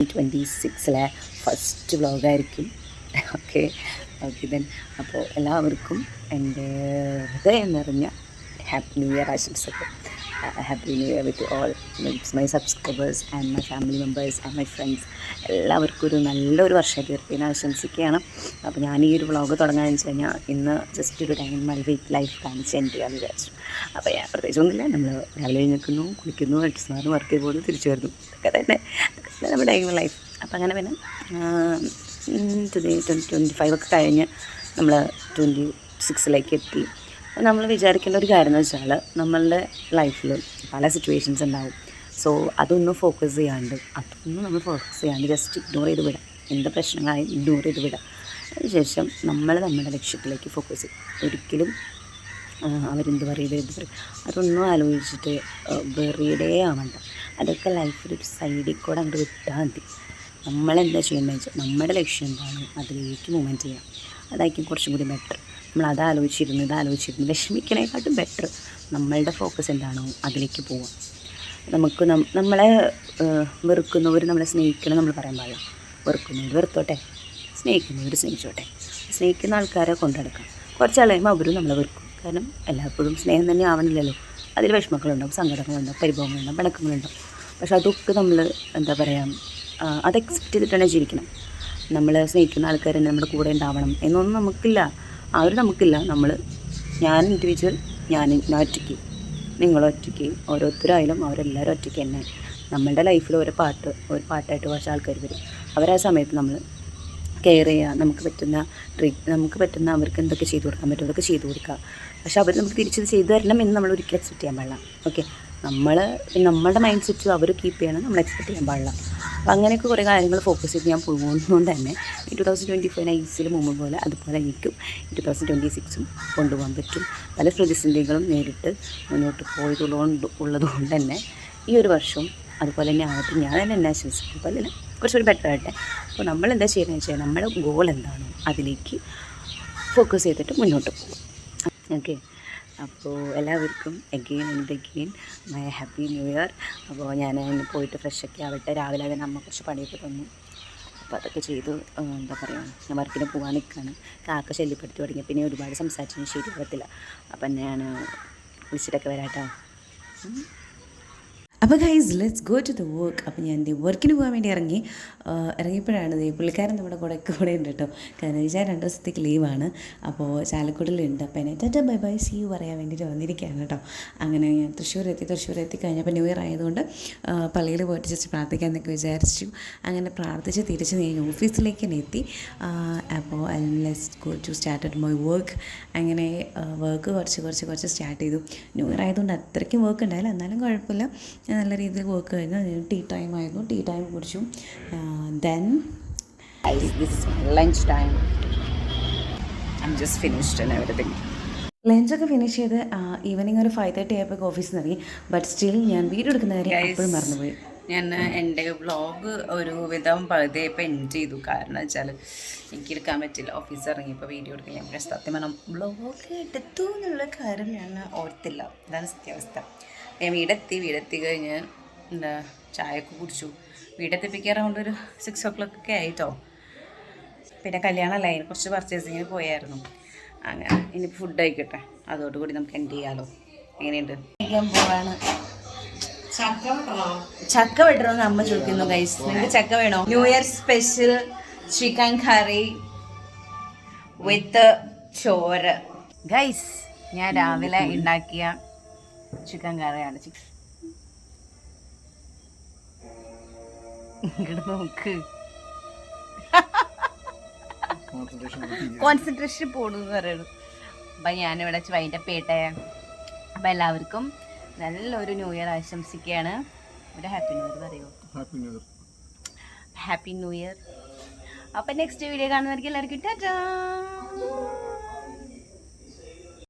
2026 first വ്ളോഗായിരിക്കും. Okay then അപ്പോൾ എല്ലാവർക്കും എൻ്റെ ഹൃദയം നിറഞ്ഞ ഹാപ്പി ന്യൂ ഇയർ ആശംസകൾ. Happy new year with all my subscribers and my family members and my friends. എല്ലാവർക്കും ഒരു നല്ലൊരു വർഷം തീർപ്പിനെ ആശംസിക്കുകയാണ്. അപ്പോൾ ഞാൻ ഈ ഒരു വ്ളോഗ് തുടങ്ങാമെന്ന് വെച്ച് കഴിഞ്ഞാൽ ഇന്ന് ജസ്റ്റ് ഒരു ടൈം മൈ ലൈഫ് കാണിച്ച് എൻ്റെ ചെയ്യാമെന്ന് വിചാരിച്ചു. അപ്പോൾ ഞാൻ പ്രത്യേകിച്ചൊന്നുമില്ല, നമ്മൾ രാവിലെ എഴുന്നേൽക്കുന്നു, കുളിക്കുന്നു, എക്സാറിന് വർക്ക് ചെയ്യുമ്പോൾ തിരിച്ചു വരുന്നു, അതൊക്കെ തന്നെ നമ്മുടെ ഡെയിലി ലൈഫ്. അപ്പം അങ്ങനെ പിന്നെ 2025 ഒക്കെ കഴിഞ്ഞ് നമ്മൾ 26 എത്തി. നമ്മൾ വിചാരിക്കേണ്ട ഒരു കാര്യം എന്ന് വെച്ചാൽ നമ്മളുടെ ലൈഫിൽ പല സിറ്റുവേഷൻസ് ഉണ്ടാവും. സോ അതൊന്നും ഫോക്കസ് ചെയ്യാണ്ട് ജസ്റ്റ് ഇഗ്നോർ ചെയ്ത് വിടാം. എന്ത് പ്രശ്നങ്ങളായി ഇഗ്നോർ ചെയ്ത് വിടാം. അതിനുശേഷം നമ്മൾ നമ്മുടെ ലക്ഷ്യത്തിലേക്ക് ഫോക്കസ് ചെയ്യും. ഒരിക്കലും അവരെന്ത് പറയും അതൊന്നും ആലോചിച്ചിട്ട് വെറുതെ ആവണ്ട. അതൊക്കെ ലൈഫിലൊരു സൈഡിൽ കൂടെ അങ്ങോട്ട് വിട്ടാൽ മതി. നമ്മളെന്താ ചെയ്യുന്നത് വെച്ചാൽ നമ്മുടെ ലക്ഷ്യം എന്താണോ അതിലേക്ക് മൂവ്മെൻറ്റ് ചെയ്യാം. അതായിരിക്കും കുറച്ചും കൂടി ബെറ്റർ. നമ്മൾ ഇതാലോചിച്ചിരുന്നു വിഷമിക്കണേക്കാട്ടും ബെറ്റർ നമ്മളുടെ ഫോക്കസ് എന്താണോ അതിലേക്ക് പോവാം. നമുക്ക് നമ്മളെ വെറുക്കുന്നവർ നമ്മളെ സ്നേഹിക്കണം നമ്മൾ പറയാൻ പാടില്ല. വെറുക്കുന്നവർ വെറുത്തോട്ടെ, സ്നേഹിക്കുന്നവർ സ്നേഹിച്ചോട്ടെ. സ്നേഹിക്കുന്ന ആൾക്കാരെ കൊണ്ടെടുക്കാം. കുറച്ചാൾ കഴിയുമ്പോൾ അവരും നമ്മളെ വെറുക്കും. കാരണം എല്ലായ്പ്പോഴും സ്നേഹം തന്നെ ആവണില്ലല്ലോ. അതിൽ വിഷമങ്ങളുണ്ടാവും, സങ്കടങ്ങളുണ്ടാവും, പരിഭവങ്ങളുണ്ടാവും, പിണക്കങ്ങളുണ്ടാവും. പക്ഷെ അതൊക്കെ നമ്മൾ എന്താ പറയുക, അത് എക്സെപ്റ്റ് ചെയ്തിട്ടാണ് ജീവിക്കണം. നമ്മൾ സ്നേഹിക്കുന്ന ആൾക്കാർ തന്നെ നമ്മുടെ കൂടെ ഉണ്ടാവണം എന്നൊന്നും നമുക്കില്ല. നമുക്കില്ല. ഞാൻ ഇൻഡിവിജ്വൽ, ഞാൻ ഒറ്റയ്ക്ക്, നിങ്ങളൊറ്റയ്ക്ക്, ഓരോരുത്തരായാലും അവരെല്ലാവരും ഒറ്റയ്ക്ക് തന്നെ. നമ്മളുടെ ലൈഫിൽ ഒരു പാട്ടായിട്ട് കുറച്ച് ആൾക്കാർ വരും. അവരാ സമയത്ത് നമ്മൾ കെയർ ചെയ്യുക, നമുക്ക് പറ്റുന്ന അവർക്ക് എന്തൊക്കെ ചെയ്തു കൊടുക്കാൻ പറ്റും അതൊക്കെ ചെയ്തു കൊടുക്കുക. പക്ഷെ അവർ നമുക്ക് തിരിച്ചത് ചെയ്തു തരണം എന്ന് നമ്മൾ ഒരിക്കലും എക്സ്പെക്റ്റ് ചെയ്യാൻ പാടില്ല. ഓക്കെ, നമ്മളുടെ മൈൻഡ് സെറ്റ് അവർ കീപ്പ് ചെയ്യണം, നമ്മൾ എക്സ്പെക്റ്റ് ചെയ്യാൻ പാടില്ല. അപ്പോൾ അങ്ങനെയൊക്കെ കുറേ കാര്യങ്ങൾ ഫോക്കസ് ചെയ്ത് ഞാൻ പോകുന്നതുകൊണ്ട് തന്നെ 2025 നൈസിൽ മുമ്പ് പോലെ അതുപോലെ എനിക്കും 2026 കൊണ്ടുപോകാൻ പറ്റും. പല പ്രതിസന്ധികളും നേരിട്ട് മുന്നോട്ട് ഉള്ളതുകൊണ്ട് തന്നെ ഈ ഒരു വർഷം അതുപോലെ തന്നെ ആവട്ടെ. ഞാൻ തന്നെ എന്നെ ആശംസിക്കും, അതുപോലെ തന്നെ കുറച്ചുകൂടി ബെറ്റർ ആകട്ടെ. അപ്പോൾ നമ്മൾ എന്താ ചെയ്യുന്നതെന്ന് വെച്ചാൽ നമ്മുടെ ഗോൾ എന്താണോ അതിലേക്ക് ഫോക്കസ് ചെയ്തിട്ട് മുന്നോട്ട് പോകും. ഓക്കെ, അപ്പോൾ എല്ലാവർക്കും again my happy new year. അപ്പോൾ ഞാൻ പോയിട്ട് ഫ്രഷൊക്കെ ആവട്ടെ. രാവിലെ തന്നെ അമ്മ കുറച്ച് പണിയൊക്കെ തന്നു. അപ്പോൾ അതൊക്കെ ചെയ്തു എന്താ പറയുക, ഞാൻ വർക്കിന് പോകാൻ നിൽക്കുകയാണ്. കാക്ക ശല്യപ്പെടുത്തി തുടങ്ങി. പിന്നെ ഒരുപാട് സംസാരിച്ചൊന്നും ശരിയാവത്തില്ല. അപ്പം ഞാൻ വിളിച്ചിട്ടൊക്കെ വരാട്ടോ. അപ്പോൾ guys, let's go to the work. അപ്പോൾ ഞാൻ എൻ്റെ വർക്കിന് പോകാൻ വേണ്ടി ഇറങ്ങിയപ്പോഴാണ് പുള്ളിക്കാരൻ നമ്മുടെ കൂടെ ഉണ്ട് കേട്ടോ. കാരണം ഞാൻ 2 ദിവസത്തേക്ക് ലീവാണ്. അപ്പോൾ ചാലക്കുടിലുണ്ട്. അപ്പോൾ എന്നെ ടാറ്റ ബൈ ബൈ സീ യു പറയാൻ വേണ്ടിയിട്ട് വന്നിരിക്കുകയാണ് കേട്ടോ. അങ്ങനെ ഞാൻ തൃശ്ശൂർ എത്തി കഴിഞ്ഞപ്പോൾ ന്യൂ ഇയർ ആയതുകൊണ്ട് പള്ളിയിൽ പോയിട്ട് ജസ്റ്റ് പ്രാർത്ഥിക്കാമെന്നൊക്കെ വിചാരിച്ചു. അങ്ങനെ പ്രാർത്ഥിച്ച് തിരിച്ച് ഞാൻ ഓഫീസിലേക്ക് തന്നെ എത്തി. അപ്പോൾ let's go to started my work. അങ്ങനെ വർക്ക് കുറച്ച് സ്റ്റാർട്ട് ചെയ്തു. ന്യൂ ഇയർ ആയതുകൊണ്ട് അത്രയ്ക്കും വർക്ക് ഉണ്ടായില്ല, എന്നാലും കുഴപ്പമില്ല. നല്ല രീതിയിൽ വർക്ക് കഴിഞ്ഞു. ടീ ടൈം ആയിരുന്നു, ടീ ടൈം കുടിച്ചു. Then lunch time, I just finished and everything. ലഞ്ചൊക്കെ ഫിനിഷ് ചെയ്ത് ഈവനിങ് ഒരു 5:30 ആയപ്പോൾ ഓഫീസിൽ നിന്ന് ഇറങ്ങി. ബട്ട് സ്റ്റിൽ ഞാൻ വീഡിയോ എടുക്കുന്ന കാര്യം എപ്പോഴും മറന്നുപോയി. ഞാൻ എൻ്റെ വ്ളോഗ് ഒരു വിധം പകുതിയപ്പോൾ എൻഡ് ചെയ്തു. കാരണം വെച്ചാൽ എനിക്കെടുക്കാൻ പറ്റില്ല. ഓഫീസിൽ ഇറങ്ങിയപ്പോൾ വീഡിയോ എടുക്കാൻ ഞാൻ സത്യം പറഞ്ഞാൽ വ്ളോഗ് എടുത്തു എന്നുള്ള കാര്യം ഞാൻ ഓർത്തില്ല. ഇതാണ് സത്യാവസ്ഥ. ഞാൻ വീടെത്തി കഴിഞ്ഞ് ചായയൊക്കെ കുടിച്ചു. വീടെത്തിപ്പിക്കാൻ അറൗണ്ട് ഒരു 6 o'clock ഒക്കെ ആയിട്ടോ. പിന്നെ കല്യാണമല്ല, അതിന് കുറച്ച് പർച്ചേസിങ്ങിന് പോയായിരുന്നു. അങ്ങനെ ഇനി ഫുഡ് കഴിക്കട്ടെ, അതോടുകൂടി നമുക്ക് എൻഡ് ചെയ്യാമല്ലോ. എങ്ങനെയുണ്ട്? കഴിക്കാൻ പോവാണ്. ചക്ക വെട്ടണമെന്ന് അമ്മ ചോദിക്കുന്നു. ഗൈസ്, നിങ്ങൾക്ക് ചക്ക വേണോ? ന്യൂ ഇയർ സ്പെഷ്യൽ ചിക്കൻ കറി വിത്ത് ചോറ്. ഗൈസ്, ഞാൻ രാവിലെ ഉണ്ടാക്കിയ ചിക്കൻ കറിയാണ്. ഇങ്ങോട്ട് നോക്ക്, കോൺസെൻട്രേഷൻ പോണെന്ന് പറയുന്നു. അപ്പം ഞാനിവിടെ വൈൻഡപ്പ് ചെയ്യട്ടെ. അപ്പം എല്ലാവർക്കും നല്ലൊരു ന്യൂ ഇയർ ആശംസിക്കുകയാണ്. ഒരു ഹാപ്പി ന്യൂ ഇയർ പറയുമോ? Happy new year. അപ്പം നെക്സ്റ്റ് വീഡിയോ കാണുന്നവർക്ക് എല്ലാവർക്കും ടാറ്റാ.